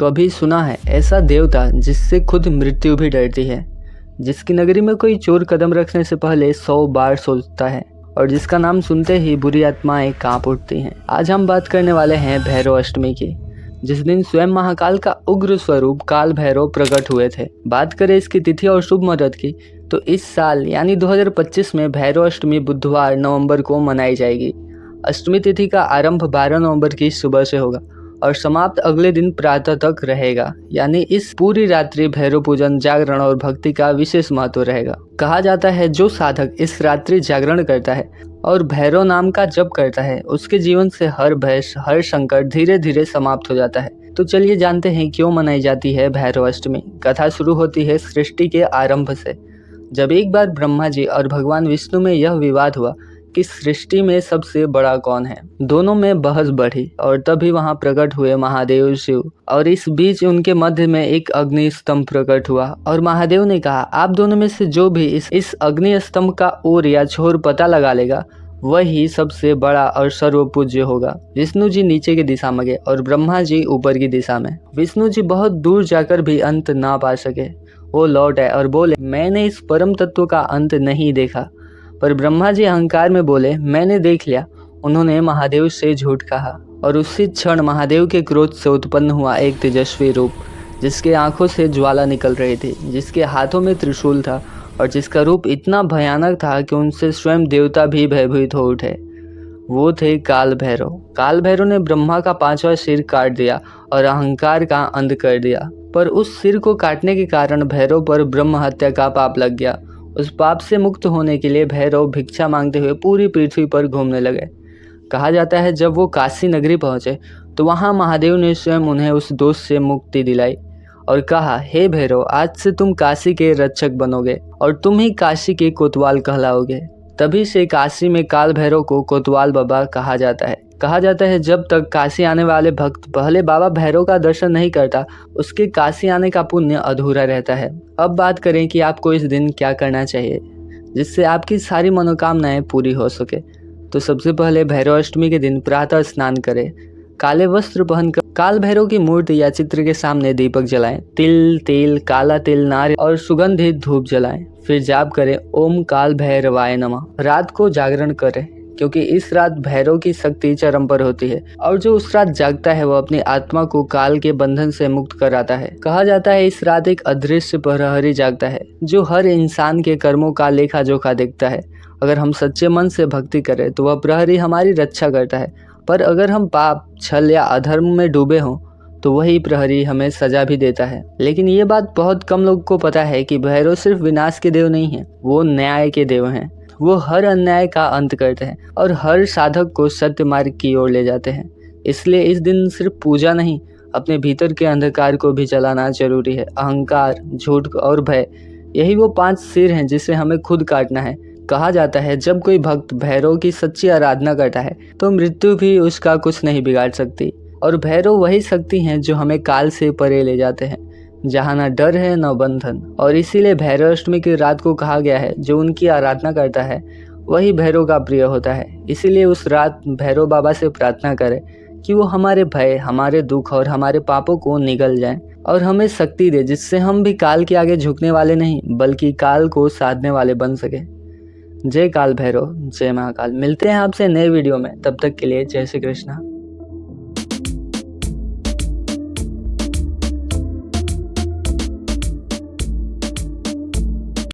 कभी सुना है ऐसा देवता जिससे खुद मृत्यु भी डरती है, जिसकी नगरी में कोई चोर कदम रखने से पहले 100 बार सोचता है और जिसका नाम सुनते ही बुरी आत्माएं कांप उठती हैं। आज हम बात करने वाले हैं भैरव अष्टमी की, जिस दिन स्वयं महाकाल का उग्र स्वरूप काल भैरव प्रकट हुए थे। बात करें इसकी तिथि और शुभ मुहूर्त की, तो इस साल यानी 2025 में भैरव अष्टमी बुधवार नवंबर को मनाई जाएगी। अष्टमी तिथि का आरंभ 12 नवंबर की सुबह से होगा और समाप्त अगले दिन प्रातः तक रहेगा। यानी इस पूरी रात्रि भैरव पूजन, जागरण और भक्ति का विशेष महत्व रहेगा। कहा जाता है जो साधक इस रात्रि जागरण करता है और भैरव नाम का जप करता है, उसके जीवन से हर भय, हर संकट धीरे धीरे समाप्त हो जाता है। तो चलिए जानते हैं क्यों मनाई जाती है भैरव अष्टमी। कथा शुरू होती है सृष्टि के आरंभ से, जब एक बार ब्रह्मा जी और भगवान विष्णु में यह विवाद हुआ कि सृष्टि में सबसे बड़ा कौन है। दोनों में बहस बढ़ी और तभी वहां प्रकट हुए महादेव शिव, और इस बीच उनके मध्य में एक अग्नि स्तंभ प्रकट हुआ और महादेव ने कहा, आप दोनों में से जो भी इस अग्नि स्तंभ का ओर या छोर पता लगा लेगा वही सबसे बड़ा और सर्वपूज्य होगा। विष्णु जी नीचे की दिशा में गए और ब्रह्मा जी ऊपर की दिशा में। विष्णु जी बहुत दूर जाकर भी अंत ना पा सके। वो लौट आए और बोले, मैंने इस परम तत्व का अंत नहीं देखा। पर ब्रह्मा जी अहंकार में बोले, मैंने देख लिया। उन्होंने महादेव से झूठ कहा और उसी क्षण महादेव के क्रोध से उत्पन्न हुआ एक तेजस्वी रूप, जिसके आंखों से ज्वाला निकल रही थी, जिसके हाथों में त्रिशूल था और जिसका रूप इतना भयानक था कि उनसे स्वयं देवता भी भयभीत हो उठे। वो थे काल भैरव। काल भैरव ने ब्रह्मा का 5वां सिर काट दिया और अहंकार का अंत कर दिया। पर उस सिर को काटने के कारण भैरव पर ब्रह्म हत्या का पाप लग गया। उस पाप से मुक्त होने के लिए भैरव भिक्षा मांगते हुए पूरी पृथ्वी पर घूमने लगे। कहा जाता है जब वो काशी नगरी पहुंचे तो वहां महादेव ने स्वयं उन्हें उस दोष से मुक्ति दिलाई और कहा, हे भैरव, आज से तुम काशी के रक्षक बनोगे और तुम ही काशी के कोतवाल कहलाओगे। तभी से काशी में काल भैरव को कोतवाल बाबा कहा जाता है। कहा जाता है जब तक काशी आने वाले भक्त पहले बाबा भैरव का दर्शन नहीं करता, उसके काशी आने का पुण्य अधूरा रहता है। अब बात करें कि आपको इस दिन क्या करना चाहिए जिससे आपकी सारी मनोकामनाएं पूरी हो सके। तो सबसे पहले भैरव अष्टमी के दिन प्रातः स्नान करें, काले वस्त्र पहनकर काल भैरव की मूर्ति या चित्र के सामने दीपक जलाएं, तिल, तेल, काला तिल, नारियल और सुगंधित धूप जलाएं। फिर जाप करें, ओम काल भैरवाय नमः। रात को जागरण करें क्योंकि इस रात भैरव की शक्ति चरम पर होती है और जो उस रात जागता है वह अपनी आत्मा को काल के बंधन से मुक्त कराता है। कहा जाता है इस रात एक अदृश्य प्रहरी जागता है जो हर इंसान के कर्मों का लेखा जोखा देखता है। अगर हम सच्चे मन से भक्ति करें तो वह प्रहरी हमारी रक्षा करता है, पर अगर हम पाप, छल या अधर्म में डूबे हों तो वही प्रहरी हमें सजा भी देता है। लेकिन ये बात बहुत कम लोग को पता है कि भैरव सिर्फ विनाश के देव नहीं है, वो न्याय के देव हैं। वो हर अन्याय का अंत करते हैं और हर साधक को सत्य मार्ग की ओर ले जाते हैं। इसलिए इस दिन सिर्फ पूजा नहीं, अपने भीतर के अंधकार को भी जलाना जरूरी है। अहंकार, झूठ और भय, यही वो 5 सिर हैं जिसे हमें खुद काटना है। कहा जाता है जब कोई भक्त भैरव की सच्ची आराधना करता है तो मृत्यु भी उसका कुछ नहीं बिगाड़ सकती। और भैरव वही शक्ति हैं जो हमें काल से परे ले जाते हैं, जहाँ न डर है न बंधन। और इसीलिए भैरव अष्टमी की रात को कहा गया है जो उनकी आराधना करता है वही भैरव का प्रिय होता है। इसीलिए उस रात भैरव बाबा से प्रार्थना करें कि वो हमारे भय, हमारे दुख और हमारे पापों को निगल जाएं और हमें शक्ति दे, जिससे हम भी काल के आगे झुकने वाले नहीं बल्कि काल को साधने वाले बन सके। जय काल भैरव, जय महाकाल। मिलते हैं आपसे नए वीडियो में, तब तक के लिए जय श्री कृष्णा।